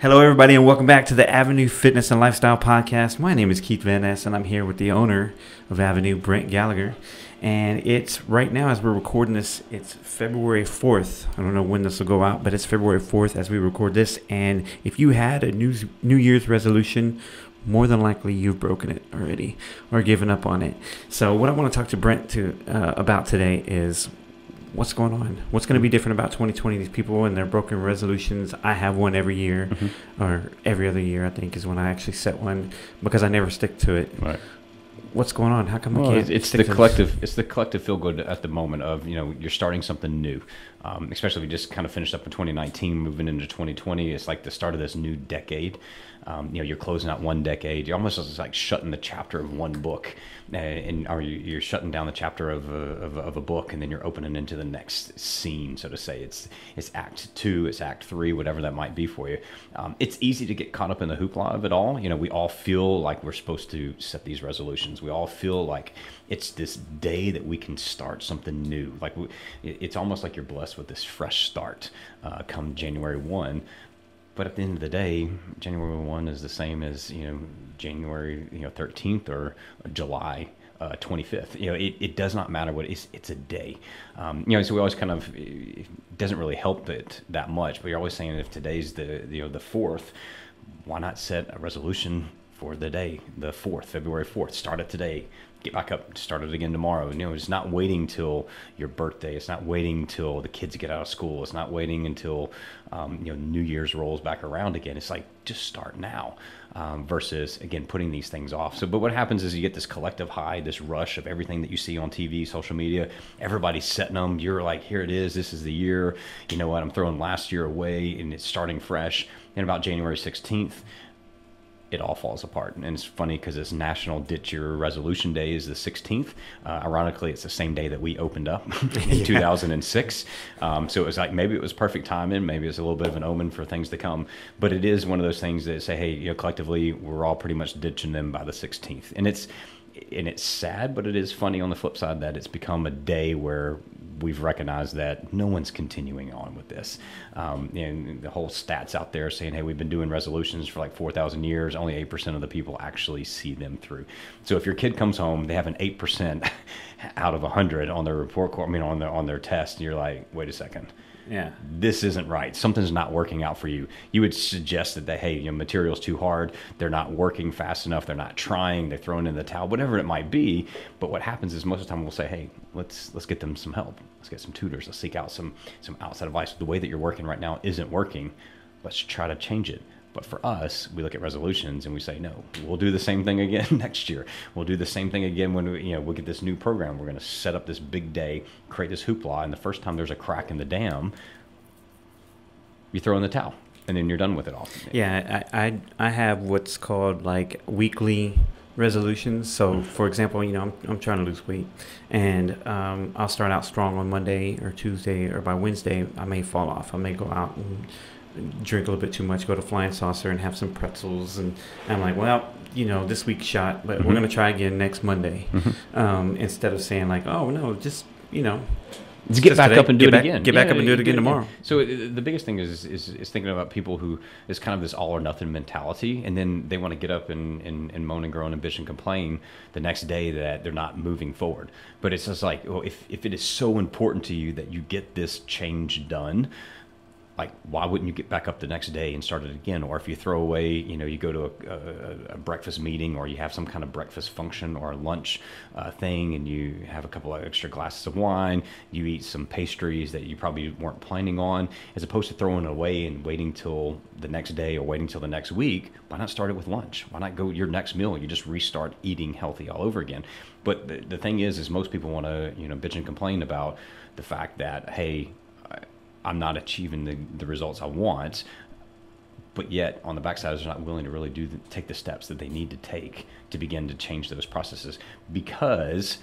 Hello, everybody, and welcome back to the Avenu Fitness and Lifestyle podcast. My name is Keith Van Ness, and I'm here with the owner of Avenu, Brent Gallagher. And it's right now, as we're recording this, it's February 4th. I don't know when this will go out, but it's February 4th as we record this. And if you had a New Year's resolution, more than likely you've broken it already or given up on it. So what I want to talk to Brent about today is what's going on? What's going to be different about 2020? These people and their broken resolutions. I have one every year, or every other year, I think, is when I actually set one because I never stick to it. Right. What's going on? How come I can't? It's the collective. It's the collective feel good at the moment of you're starting something new, especially if we just kind of finished up in 2019, moving into 2020. It's like the start of this new decade. You're closing out one decade. You're almost like shutting the chapter of one book, or you're shutting down the chapter of a book, and then you're opening into the next scene, so to say. It's Act 2, it's Act 3, whatever that might be for you. It's easy to get caught up in the hoopla of it all. We all feel like we're supposed to set these resolutions. We all feel like it's this day that we can start something new. Like it's almost like you're blessed with this fresh start come January 1. But at the end of the day, January 1 is the same as, January 13th or July 25th. It does not matter what it's a day. So we always kind of, it doesn't really help it that much, but you're always saying if today's the 4th, why not set a resolution for the day, the 4th, February 4th, start it today. Get back up, start it again tomorrow. It's not waiting till your birthday. It's not waiting till the kids get out of school. It's not waiting until, New Year's rolls back around again. It's like, just start now versus, again, putting these things off. But what happens is you get this collective high, this rush of everything that you see on TV, social media. Everybody's setting them. You're like, here it is. This is the year. You know what? I'm throwing last year away and it's starting fresh. And about January 16th, it all falls apart. And it's funny because it's National Ditch Your Resolution Day is the 16th. Ironically, it's the same day that we opened up in 2006. So it was like, maybe it was perfect timing. Maybe it's a little bit of an omen for things to come. But it is one of those things that say, hey, collectively, we're all pretty much ditching them by the 16th. And it's sad, but it is funny on the flip side that it's become a day where we've recognized that no one's continuing on with this. And the whole stats out there saying, hey, we've been doing resolutions for like 4,000 years. Only 8% of the people actually see them through. So if your kid comes home, they have an 8% out of 100 on their report card, on their test, and you're like, wait a second. Yeah, this isn't right. Something's not working out for you. You would suggest that hey, material's too hard. They're not working fast enough. They're not trying. They're throwing in the towel, whatever it might be. But what happens is most of the time we'll say, hey, let's get them some help. Let's get some tutors. Let's seek out some outside advice. The way that you're working right now isn't working. Let's try to change it. But for us, we look at resolutions and we say, no, we'll do the same thing again next year. We'll do the same thing again when we'll get this new program. We're going to set up this big day, create this hoopla, and the first time there's a crack in the dam, you throw in the towel, and then you're done with it all. Yeah, I have what's called like weekly resolutions. So, for example, I'm trying to lose weight, and I'll start out strong on Monday or Tuesday, or by Wednesday I may fall off. I may go out and drink a little bit too much, go to Flying Saucer and have some pretzels, and I'm like, well, this week's shot, but we're going to try again next Monday. Instead of saying like, oh no, just get back up and do it again. Get back up and do it again tomorrow. So the biggest thing is thinking about people who is kind of this all or nothing mentality, and then they want to get up and moan and groan and bitch and complain the next day that they're not moving forward. But it's just like, well, if it is so important to you that you get this change done, like, why wouldn't you get back up the next day and start it again? Or if you throw away, you go to a breakfast meeting, or you have some kind of breakfast function or a lunch thing, and you have a couple of extra glasses of wine, you eat some pastries that you probably weren't planning on, as opposed to throwing it away and waiting till the next day or waiting till the next week. Why not start it with lunch? Why not go your next meal? You just restart eating healthy all over again. But the thing is most people want to, bitch and complain about the fact that, hey, I'm not achieving the results I want, but yet on the backside is not willing to really take the steps that they need to take to begin to change those processes, because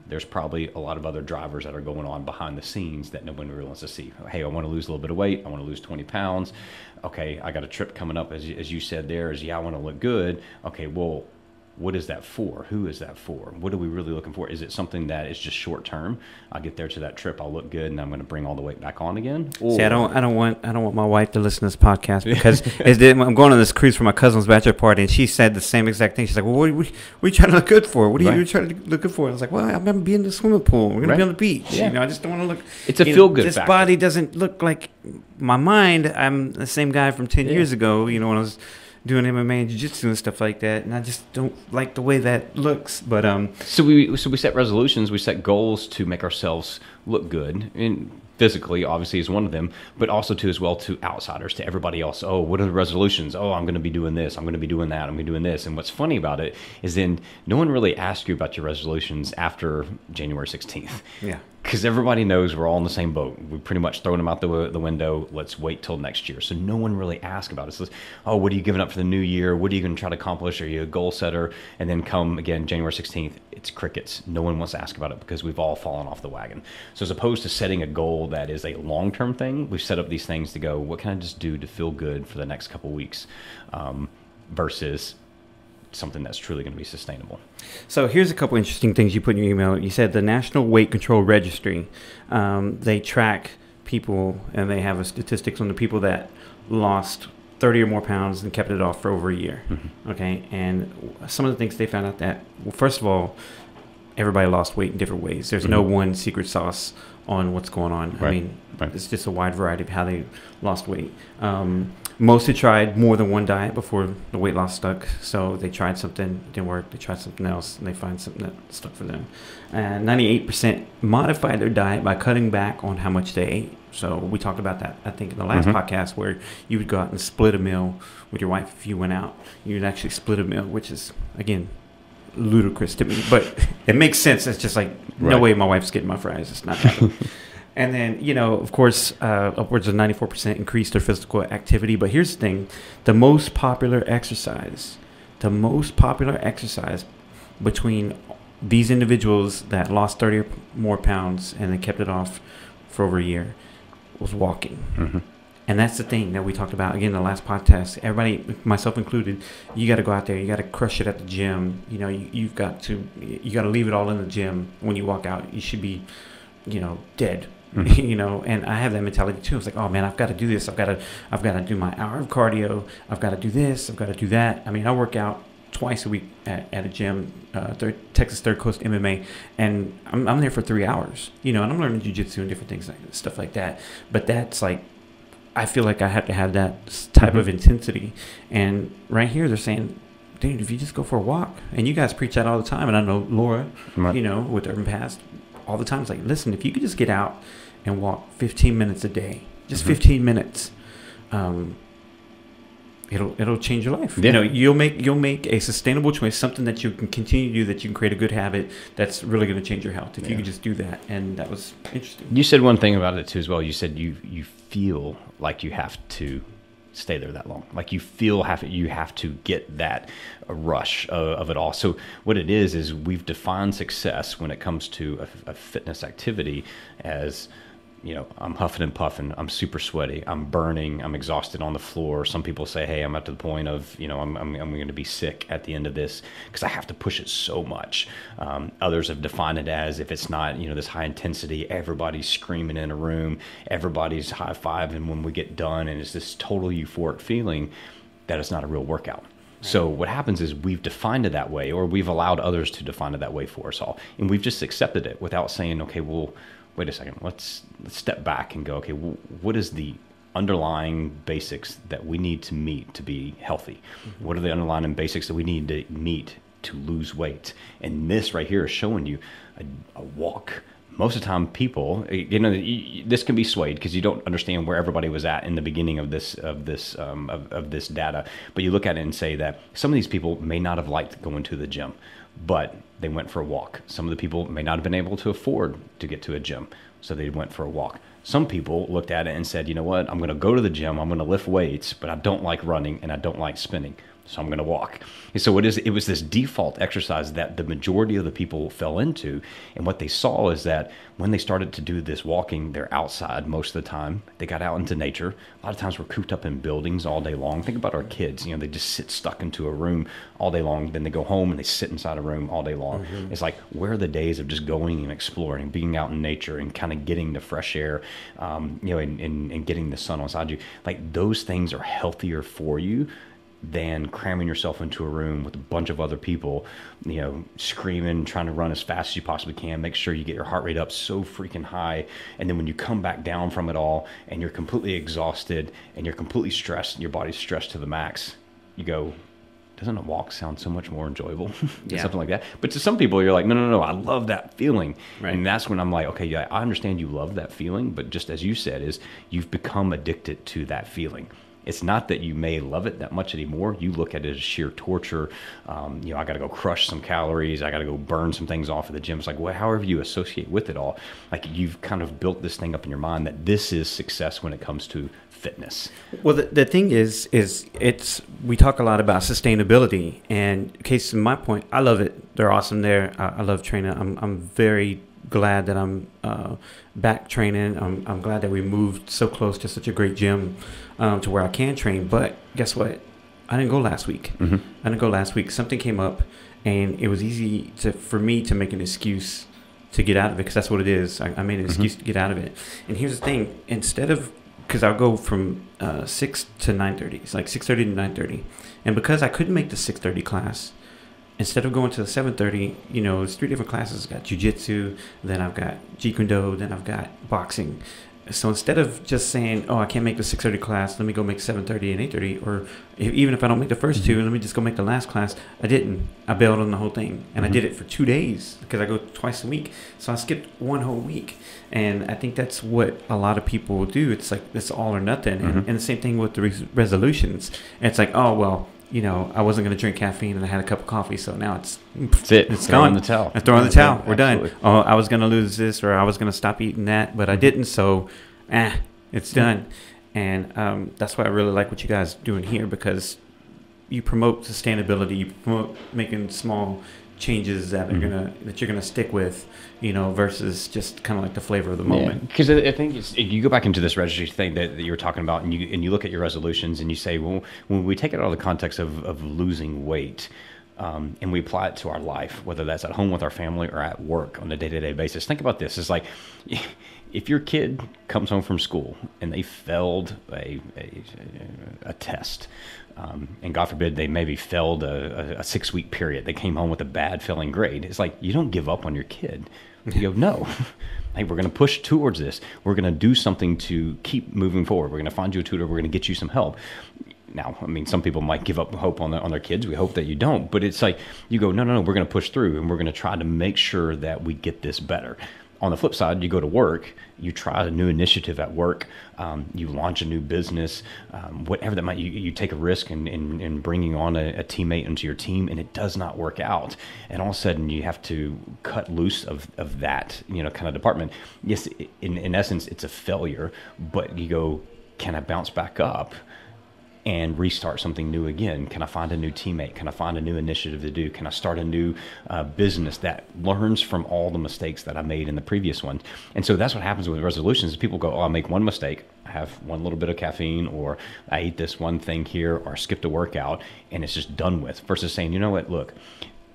there's probably a lot of other drivers that are going on behind the scenes that no one really wants to see. Hey, I want to lose a little bit of weight. I want to lose 20 pounds. Okay, I got a trip coming up, as you said there, I want to look good. Okay, well, what is that for? Who is that for? What are we really looking for? Is it something that is just short term? I'll get there to that trip, I'll look good, and I'm going to bring all the weight back on again. Or, see, I don't want my wife to listen to this podcast because I'm going on this cruise for my cousin's bachelor party, and she said the same exact thing. She's like, "Well, what are you trying to look good for? What are you trying to look good for?" And I was like, "Well, I'm going to be in the swimming pool. We're going to be on the beach. Yeah. I just don't want to look. It's a feel good. This factor. body doesn't look like my mind. I'm the same guy from 10 years ago. When I was doing MMA and jiu-jitsu and stuff like that, and I just don't like the way that looks. But so we set resolutions, we set goals to make ourselves look good, and physically obviously is one of them, but also to as well to outsiders, to everybody else. Oh, what are the resolutions? Oh, I'm going to be doing this, I'm going to be doing that, I'm going to be doing this. And what's funny about it is then no one really asks you about your resolutions after January 16th. Yeah. Because everybody knows we're all in the same boat. We pretty much thrown them out the window. Let's wait till next year. So no one really asks about it. So, oh, what are you giving up for the new year? What are you going to try to accomplish? Are you a goal setter? And then come again, January 16th, it's crickets. No one wants to ask about it because we've all fallen off the wagon. So as opposed to setting a goal that is a long-term thing, we've set up these things to go, what can I just do to feel good for the next couple of weeks versus something that's truly going to be sustainable. So here's a couple interesting things you put in your email. You said the National Weight Control Registry, they track people and they have a statistics on the people that lost 30 or more pounds and kept it off for over a year. Mm-hmm. Okay. And some of the things they found out that, well, first of all, everybody lost weight in different ways. There's no one secret sauce on what's going on. Right. I mean, it's just a wide variety of how they lost weight. Most had tried more than one diet before the weight loss stuck. So they tried something, it didn't work. They tried something else, and they find something that stuck for them. And 98% modified their diet by cutting back on how much they ate. So we talked about that, I think, in the last podcast, where you would go out and split a meal with your wife. If you went out, you would actually split a meal, which is, again, ludicrous to me. But it makes sense. It's just like, no way my wife's getting my fries. It's not happening. And then, of course, upwards of 94% increased their physical activity. But here's the thing. The most popular exercise between these individuals that lost 30 or more pounds and they kept it off for over a year was walking. Mm-hmm. And that's the thing that we talked about, again, in the last podcast. Everybody, myself included, you got to go out there. You got to crush it at the gym. You've got to leave it all in the gym. When you walk out, you should be, dead. Mm-hmm. And I have that mentality too. It's like, oh man, I've got to do this. I've got to do my hour of cardio. I've got to do this. I've got to do that. I mean, I work out twice a week at a gym, Texas Third Coast MMA, and I'm there for 3 hours. And I'm learning jiu-jitsu and different things, stuff like that. But that's like, I feel like I have to have that type of intensity. And right here, they're saying, dude, if you just go for a walk, and you guys preach that all the time, and I know Laura, with Urban Past, all the time, it's like, listen, if you could just get out and walk 15 minutes a day, just 15 minutes, it'll change your life. Yeah. You'll make a sustainable choice, something that you can continue to do, that you can create a good habit that's really going to change your health if you can just do that. And that was interesting. You said one thing about it too as well. You said you feel like you have to stay there that long. Like you have to get that rush of it all. So what it is we've defined success when it comes to a fitness activity as, I'm huffing and puffing, I'm super sweaty, I'm burning, I'm exhausted on the floor. Some people say, hey, I'm up to the point of, I'm going to be sick at the end of this because I have to push it so much. Others have defined it as, if it's not, this high intensity, everybody's screaming in a room, everybody's high-fiving when we get done, and it's this total euphoric feeling, that it's not a real workout. So what happens is we've defined it that way, or we've allowed others to define it that way for us all. And we've just accepted it without saying, okay, well, wait a second, let's step back and go, okay, what is the underlying basics that we need to meet to be healthy? Mm-hmm. What are the underlying basics that we need to meet to lose weight? And this right here is showing you a walk. Most of the time people, this can be swayed because you don't understand where everybody was at in the beginning of this data. But you look at it and say that some of these people may not have liked going to the gym. but they went for a walk. Some of the people may not have been able to afford to get to a gym, so they went for a walk. Some people looked at it and said, you know what, I'm going to go to the gym, I'm going to lift weights, but I don't like running and I don't like spinning, so I'm going to walk. And so it was this default exercise that the majority of the people fell into. And what they saw is that when they started to do this walking, they're outside most of the time. They got out into nature. A lot of times we're cooped up in buildings all day long. Think about our kids. They just sit stuck into a room all day long. Then they go home and they sit inside a room all day long. Mm-hmm. It's like, where are the days of just going and exploring, being out in nature and kind of getting the fresh air, and getting the sun on you? Like, those things are healthier for you than cramming yourself into a room with a bunch of other people, screaming, trying to run as fast as you possibly can, make sure you get your heart rate up so freaking high. And then when you come back down from it all and you're completely exhausted and you're completely stressed and your body's stressed to the max, you go, doesn't a walk sound so much more enjoyable? Yeah. Something like that. But to some people, you're like, no, I love that feeling. Right. And that's when I'm like, okay, yeah, I understand you love that feeling, but just as you said, is you've become addicted to that feeling. It's not that you may love it that much anymore. You look at it as sheer torture. I got to go crush some calories. I got to go burn some things off at the gym. It's like, well, however you associate with it all, like, you've kind of built this thing up in your mind that this is success when it comes to fitness. Well, the thing is we talk a lot about sustainability, and case in my point, I love it. They're awesome there. I love training. I'm very glad that I'm back training. I'm glad that we moved so close to such a great gym to where I can train. But guess what? I didn't go last week. Mm-hmm. I didn't go last week. Something came up, and it was easy for me to make an excuse to get out of it, because that's what it is. I made an excuse to get out of it. And here's the thing: instead of, because I'll go from 6 to 9:30. It's like 6:30 to 9:30, and because I couldn't make the 6:30 class, instead of going to the 7:30, it's 3 different classes. I've got jiu-jitsu, then I've got jeet kune do, then I've got boxing. So instead of just saying, oh, I can't make the 6:30 class, let me go make 7:30 and 8:30, or even if I don't make the first two, let me just go make the last class. I didn't. I bailed on the whole thing, and I did it for 2 days because I go twice a week. So I skipped one whole week, and I think that's what a lot of people will do. It's like it's all or nothing, and the same thing with the resolutions. And it's like, oh well, I wasn't going to drink caffeine and I had a cup of coffee, so now it's gone. In the towel. I throw in the towel. We're done. Oh, I was going to lose this, or I was going to stop eating that, but I didn't, so it's done. And that's why I really like what you guys are doing here, because you promote sustainability, you promote making small changes that are that you're gonna stick with, versus just kind of like the flavor of the moment. Because I think you go back into this registry thing that you were talking about, and you look at your resolutions and you say, well, when we take it out of the context of losing weight, and we apply it to our life, whether that's at home with our family or at work on a day-to-day basis. Think about this. It's like, if your kid comes home from school and they failed a test, and God forbid they maybe failed a 6-week period, they came home with a bad failing grade. It's like, you don't give up on your kid. You go, no, hey, we're going to push towards this. We're going to do something to keep moving forward. We're going to find you a tutor. We're going to get you some help. Now, I mean, some people might give up hope on their kids. We hope that you don't. But it's like, you go, no, we're going to push through, and we're going to try to make sure that we get this better. On the flip side, you go to work, you try a new initiative at work, you launch a new business, whatever that might, you take a risk in bringing on a teammate into your team, and it does not work out. And all of a sudden you have to cut loose of that, kind of department. Yes, in essence, it's a failure, but you go, can I bounce back up and restart something new again? Can I find a new teammate? Can I find a new initiative to do? Can I start a new business that learns from all the mistakes that I made in the previous one? And so that's what happens with resolutions. People go, oh, I make one mistake, I have one little bit of caffeine, or I ate this one thing here, or I skipped a workout, and it's just done with. Versus saying, you know what, look,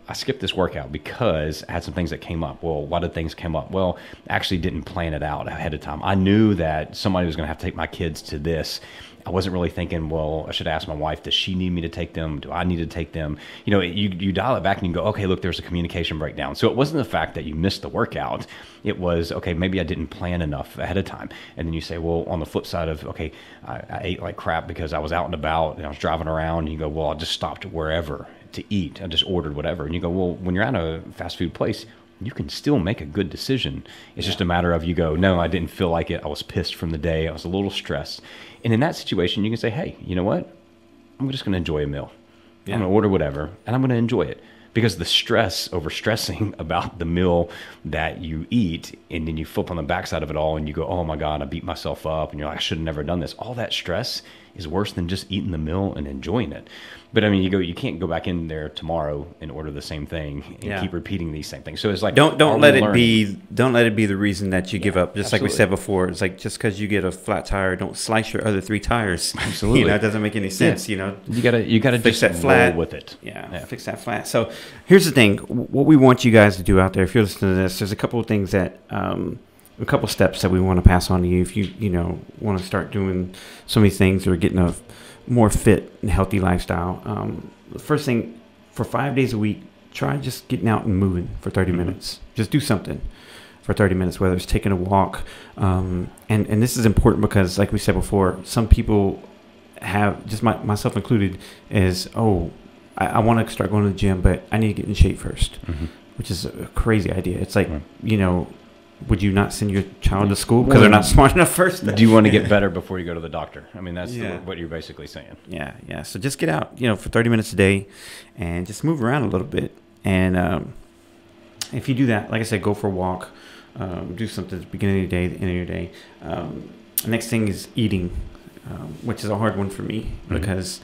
I skipped this workout because I had some things that came up. Well, why did things come up? Well, I actually didn't plan it out ahead of time. I knew that somebody was going to have to take my kids to this. I wasn't really thinking, well, I should ask my wife, does she need me to take them? Do I need to take them? You dial it back and you go, okay, look, there's a communication breakdown. So it wasn't the fact that you missed the workout. It was, okay, maybe I didn't plan enough ahead of time. And then you say, well, on the flip side of, okay, I ate like crap because I was out and about and I was driving around, and you go, well, I just stopped wherever to eat. I just ordered whatever. And you go, well, when you're at a fast food place, you can still make a good decision. It's just a matter of, you go, no, I didn't feel like it. I was pissed from the day. I was a little stressed. And in that situation, you can say, hey, you know what? I'm just going to enjoy a meal. Yeah. I'm going to order whatever, and I'm going to enjoy it. because the stress, over stressing about the meal that you eat, and then you flip on the backside of it all and you go, oh my God, I beat myself up, and you're like, I should have never done this. All that stress is worse than just eating the meal and enjoying it. But I mean, you can't go back in there tomorrow and order the same thing and keep repeating these same things. So it's like, don't let it be the reason that you give up. Just like we said before, it's like, just because you get a flat tire, don't slice your other 3 tires. Absolutely, it doesn't make any sense. You gotta fix just that flat roll with it. Fix that flat. So here's the thing: what we want you guys to do out there, if you're listening to this, there's a couple of things that. A couple steps that we want to pass on to you if you want to start doing so many things or getting a more fit and healthy lifestyle. The first thing, for 5 days a week, try just getting out and moving for 30 minutes. Just do something for 30 minutes, whether it's taking a walk. And this is important because, like we said before, some people have, just myself included, is, I want to start going to the gym, but I need to get in shape first, which is a crazy idea. It's like, would you not send your child to school because they're not smart enough first? Do you want to get better before you go to the doctor? I mean, that's what you're basically saying. Yeah. So just get out, for 30 minutes a day and just move around a little bit. And if you do that, like I said, go for a walk, do something at the beginning of your day, the end of your day. The next thing is eating, which is a hard one for me because,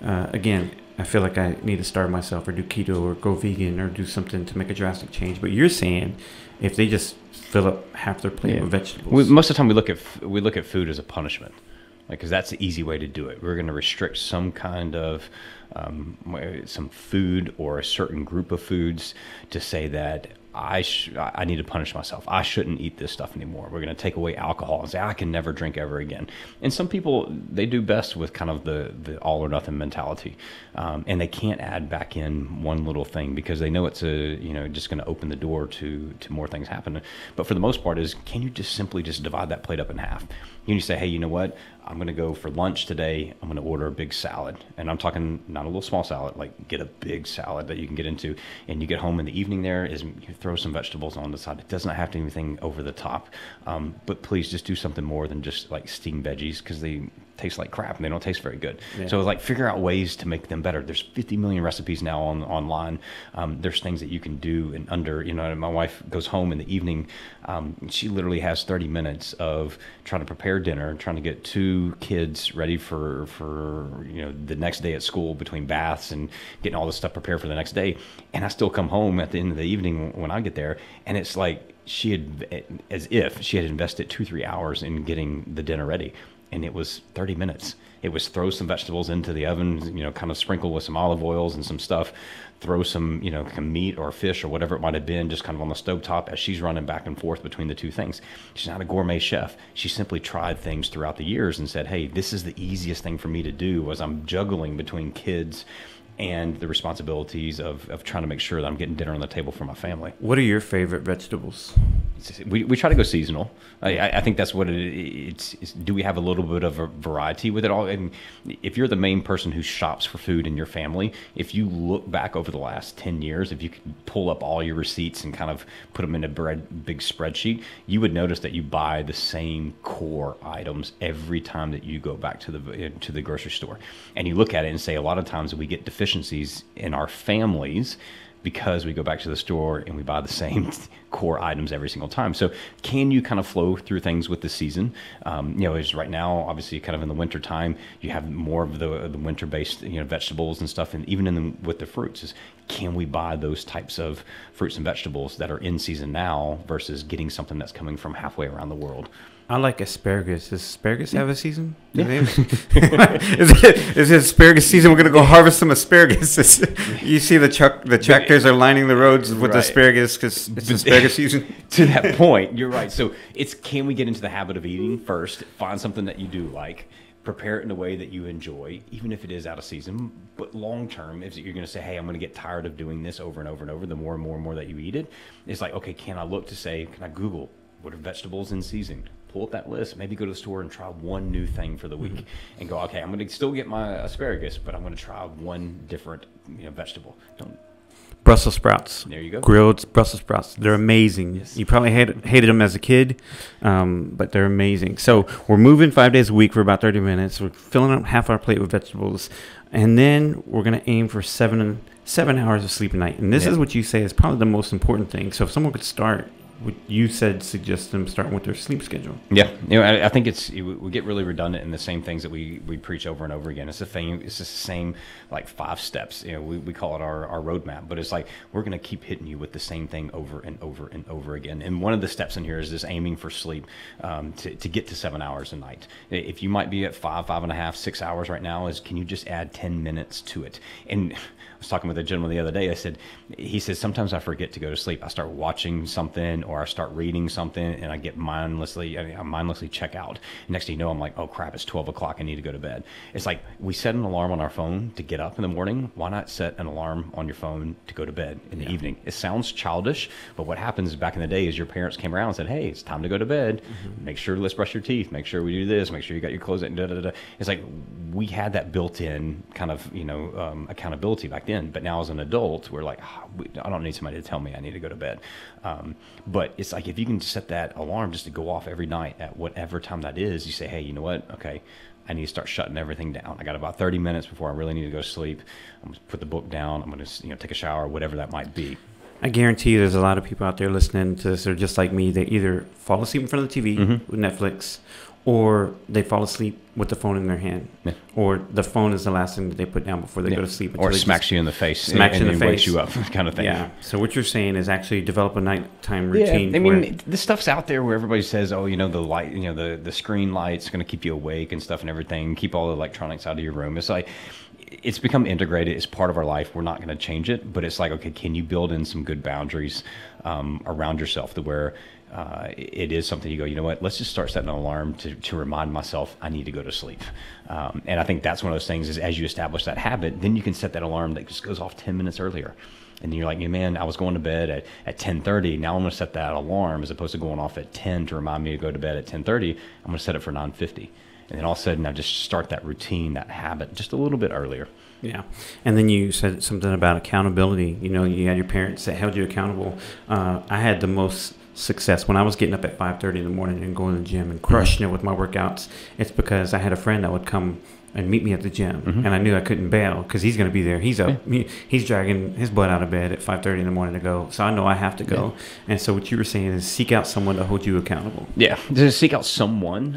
again, I feel like I need to starve myself or do keto or go vegan or do something to make a drastic change. But you're saying if they just fill up half their plate with vegetables. Most of the time we look at food as a punishment, because that's the easy way to do it. We're going to restrict some kind of some food or a certain group of foods to say that I need to punish myself. I shouldn't eat this stuff anymore. We're going to take away alcohol and say I can never drink ever again. And some people, they do best with kind of the all or nothing mentality, and they can't add back in one little thing because they know it's just going to open the door to more things happening. But for the most part, can you just simply just divide that plate up in half? You need to say, hey, you know what? I'm going to go for lunch today. I'm going to order a big salad. And I'm talking not a little small salad, like get a big salad that you can get into. And you get home in the evening you throw some vegetables on the side. It doesn't have to be anything over the top. But please just do something more than just like steamed veggies, because they taste like crap and they don't taste very good. Yeah. So like figure out ways to make them better. There's 50 million recipes now online. There's things that you can do in under, my wife goes home in the evening. She literally has 30 minutes of trying to prepare dinner, trying to get 2 kids ready for the next day at school, between baths and getting all this stuff prepared for the next day. And I still come home at the end of the evening when I get there, and it's like as if she had invested 2-3 hours in getting the dinner ready. And it was 30 minutes. It was throw some vegetables into the oven, kind of sprinkle with some olive oils and some stuff, throw some, meat or fish or whatever it might have been, just kind of on the stovetop as she's running back and forth between the 2 things. She's not a gourmet chef. She simply tried things throughout the years and said, hey, this is the easiest thing for me to do, as I'm juggling between kids and the responsibilities of trying to make sure that I'm getting dinner on the table for my family. What are your favorite vegetables? We try to go seasonal. I think that's what it's. Do we have a little bit of a variety with it all? And if you're the main person who shops for food in your family, if you look back over the last 10 years, if you could pull up all your receipts and kind of put them in a big spreadsheet, you would notice that you buy the same core items every time that you go back to the grocery store. And you look at it and say, a lot of times we get deficiencies in our families because we go back to the store and we buy the same core items every single time. So can you kind of flow through things with the season? As right now, obviously kind of in the winter time, you have more of the winter-based vegetables and stuff, and even with the fruits, can we buy those types of fruits and vegetables that are in season now versus getting something that's coming from halfway around the world? I like asparagus. Does asparagus have a season? Yeah. Is it asparagus season? We're going to go harvest some asparagus. You see the tractors are lining the roads with asparagus because it's asparagus season. To that point, you're right. So can we get into the habit of eating first, find something that you do like, prepare it in a way that you enjoy, even if it is out of season. But long term, if you're going to say, hey, I'm going to get tired of doing this over and over and over, the more and more and more that you eat it, it's like, okay, can I Google what are vegetables in season? Pull up that list, maybe go to the store and try one new thing for the week and go, okay, I'm going to still get my asparagus, but I'm going to try one different vegetable. Brussels sprouts. There you go. Grilled Brussels sprouts. They're amazing. Yes. You probably hated them as a kid, but they're amazing. So we're moving 5 days a week for about 30 minutes. We're filling up half our plate with vegetables. And then we're going to aim for 7 hours of sleep a night. And this is what you say is probably the most important thing. So if someone could start, what you said, suggest them starting with their sleep schedule. Yeah, I think we get really redundant in the same things that we preach over and over again. It's the same like 5 steps. We call it our roadmap, but it's like we're going to keep hitting you with the same thing over and over and over again. And one of the steps in here is this aiming for sleep to get to 7 hours a night. If you might be at 5.5, 6 hours right now, can you just add 10 minutes to it? And I was talking with a gentleman the other day. He said, sometimes I forget to go to sleep. I start watching something or I start reading something and I get mindlessly check out. And next thing you know, I'm like, oh crap, it's 12 o'clock. I need to go to bed. It's like we set an alarm on our phone to get up in the morning. Why not set an alarm on your phone to go to bed in the evening? It sounds childish, but what happens back in the day is your parents came around and said, hey, it's time to go to bed. Mm-hmm. Make sure, let's brush your teeth. Make sure we do this. Make sure you got your clothes. It's like we had that built-in kind of, accountability back then. But now as an adult, we're like, I don't need somebody to tell me I need to go to bed. But it's like if you can set that alarm just to go off every night at whatever time that is, you say, hey, you know what? Okay, I need to start shutting everything down. I got about 30 minutes before I really need to go to sleep. I'm going to put the book down. I'm going to take a shower, whatever that might be. I guarantee there's a lot of people out there listening to this. They're just like me. They either fall asleep in front of the TV with Netflix, or they fall asleep with the phone in their hand, or the phone is the last thing that they put down before they go to sleep. Or smacks you in the face, smacks you in the face, wakes you up, kind of thing. Yeah. So what you're saying is actually develop a nighttime routine. Yeah, I mean, this stuff's out there where everybody says, oh, the light, the screen light's going to keep you awake and stuff and everything. Keep all the electronics out of your room. It's like, it's become integrated. It's part of our life. We're not going to change it, but it's like, okay, can you build in some good boundaries around yourself to where it is something you go, you know what, let's just start setting an alarm to remind myself I need to go to sleep. And I think that's one of those things is as you establish that habit, then you can set that alarm that just goes off 10 minutes earlier. And you're like, man, I was going to bed at 10:30. Now I'm going to set that alarm as opposed to going off at 10 to remind me to go to bed at 10:30. I'm going to set it for 9:50. And then all of a sudden I just start that routine, that habit just a little bit earlier. Yeah. And then you said something about accountability. You had your parents that held you accountable. I had the most success when I was getting up at 5:30 in the morning and going to the gym and crushing it with my workouts. It's because I had a friend that would come and meet me at the gym, and I knew I couldn't bail because he's going to be there. He's up. He's dragging his butt out of bed at 5:30 in the morning to go. So I know I have to go. And so what you were saying is seek out someone to hold you accountable. Yeah, just seek out someone,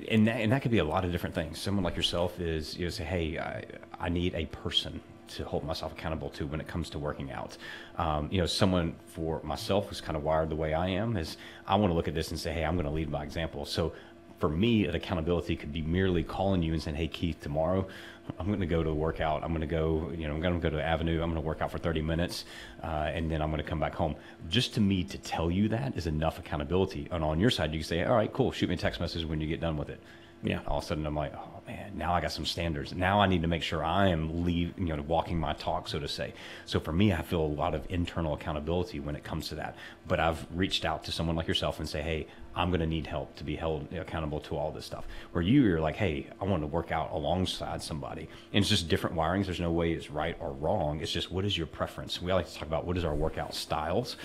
and that could be a lot of different things. Someone like yourself is say, hey, I need a person to hold myself accountable to when it comes to working out. Someone for myself who's kind of wired the way I am is I want to look at this and say, hey, I'm going to lead by example. So for me, an accountability could be merely calling you and saying, hey, Keith, tomorrow I'm going to go to a workout. I'm going to go, I'm going to go to Avenue. I'm going to work out for 30 minutes, and then I'm going to come back home. Just to me to tell you that is enough accountability. And on your side, you can say, all right, cool, shoot me a text message when you get done with it. Yeah. All of a sudden, I'm like, oh man, now I got some standards. Now I need to make sure I am walking my talk, so to say. So for me, I feel a lot of internal accountability when it comes to that. But I've reached out to someone like yourself and say, hey, I'm going to need help to be held accountable to all this stuff. Where you're like, hey, I want to work out alongside somebody. And it's just different wirings. There's no way it's right or wrong. It's just what is your preference? We like to talk about what is our workout styles.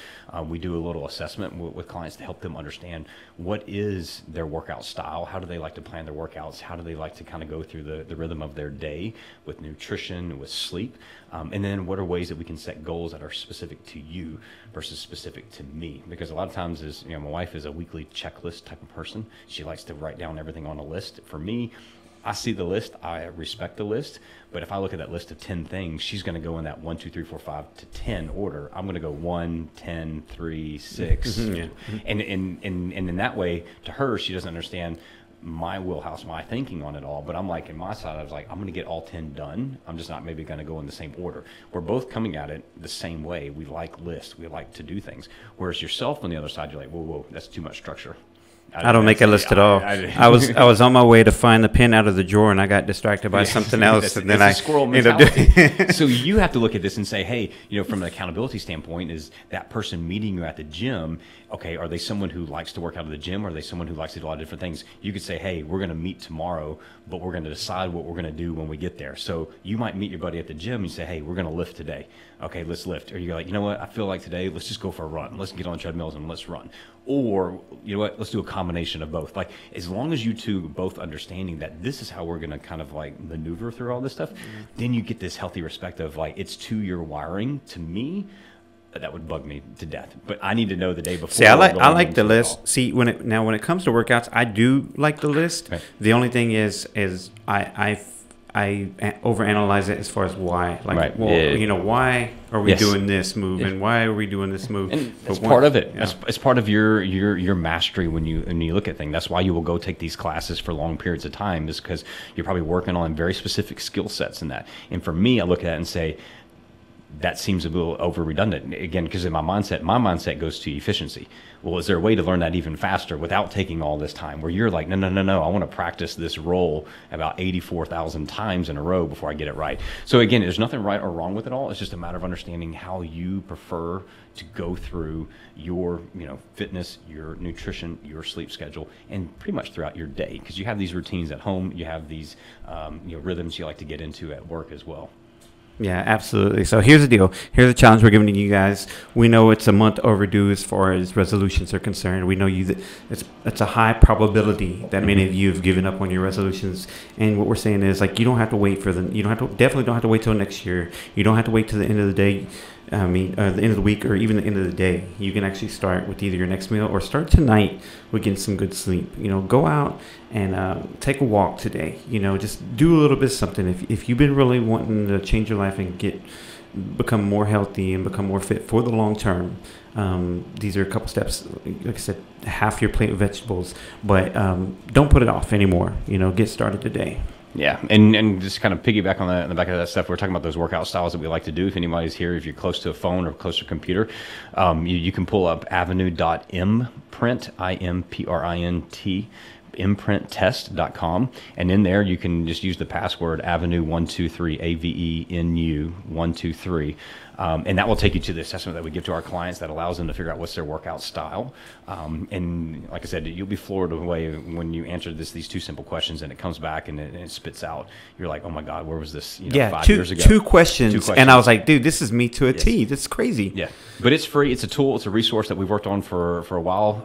We do a little assessment with clients to help them understand what is their workout style. How do they like to plan their workouts? How do they like to kind of go through the rhythm of their day with nutrition, with sleep? And then what are ways that we can set goals that are specific to you versus specific to me? Because a lot of times my wife is a weekly checklist type of person. She likes to write down everything on a list. For me, I see the list, I respect the list, but if I look at that list of 10 things, she's going to go in that 1, 2, 3, 4, 5 to 10 order. I'm going to go 1, 10, 3, 6. Yeah. And in that way, to her, she doesn't understand my wheelhouse, my thinking on it all. But I'm like, in my side, I was like, I'm going to get all 10 done. I'm just not maybe going to go in the same order. We're both coming at it the same way. We like lists. We like to do things. Whereas yourself on the other side, you're like, whoa, that's too much structure. I don't make a list at all. I was on my way to find the pen out of the drawer, and I got distracted by something else, and then I squirrel ended up mentality. So you have to look at this and say, hey, from an accountability standpoint, is that person meeting you at the gym, okay, are they someone who likes to work out at the gym, or are they someone who likes to do a lot of different things? You could say, hey, we're going to meet tomorrow, but we're going to decide what we're going to do when we get there. So you might meet your buddy at the gym and say, hey, we're going to lift today. Okay, let's lift. Or you're like, you know what, I feel like today, let's just go for a run. Let's get on treadmills and let's run. Or, you know what, let's do a combination of both. Like, as long as you two both understanding that this is how we're going to kind of like maneuver through all this stuff, then you get this healthy respect of like, it's to your wiring. To me, that would bug me to death. But I need to know the day before. See, I like the list. See, when it comes to workouts, I do like the list. Okay. The only thing is I overanalyze it as far as why. Like, right. Well, why are we doing this move, and why are we doing this move? And that's part of it. Yeah. It's part of your mastery when you look at things. That's why you will go take these classes for long periods of time, is because you're probably working on very specific skill sets in that. And for me, I look at that and say, that seems a little over redundant again, because in my mindset goes to efficiency. Well, is there a way to learn that even faster without taking all this time, where you're like, no, I want to practice this roll about 84,000 times in a row before I get it right. So again, there's nothing right or wrong with it all. It's just a matter of understanding how you prefer to go through your fitness, your nutrition, your sleep schedule, and pretty much throughout your day, because you have these routines at home, you have these rhythms you like to get into at work as well. Yeah, absolutely. So here's the deal. Here's the challenge we're giving to you guys. We know it's a month overdue as far as resolutions are concerned. We know it's a high probability that many of you have given up on your resolutions. And what we're saying is, like, you don't have to wait for them. You definitely don't have to wait till next year. You don't have to wait till the end of the day. The end of the week, or even the end of the day. You can actually start with either your next meal, or start tonight with getting some good sleep. Go out and take a walk today. Just do a little bit of something. If you've been really wanting to change your life and become more healthy and become more fit for the long term, these are a couple steps. Like I said, half your plate of vegetables, but don't put it off anymore. Get started today. Yeah, and just kind of piggyback on that, in the back of that stuff, we're talking about those workout styles that we like to do. If anybody's here, if you're close to a phone or close to a computer, you can pull up avenu.imprint, IMPRINT, imprinttest.com, and in there you can just use the password Avenu123, AVENU123, and that will take you to the assessment that we give to our clients that allows them to figure out what's their workout style. And like I said, you'll be floored away when you answer these two simple questions and it comes back and it spits out. You're like, oh my God, where was this 5 years ago? Two questions. And I was like, dude, this is me to a T. That's crazy. Yeah, but it's free. It's a tool. It's a resource that we've worked on for a while,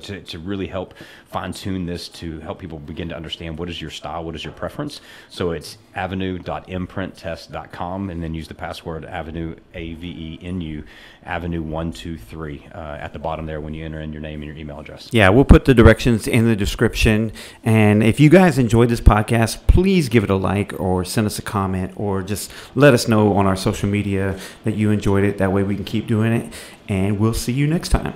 to really help fine tune this, to help people begin to understand what is your style, what is your preference. So it's avenu.imprinttest.com, and then use the password Avenu, AVENU, Avenu123 at the bottom there when you enter in your name and your email address. Yeah, we'll put the directions in the description. And if you guys enjoyed this podcast, please give it a like, or send us a comment, or just let us know on our social media that you enjoyed it. That way we can keep doing it. And we'll see you next time.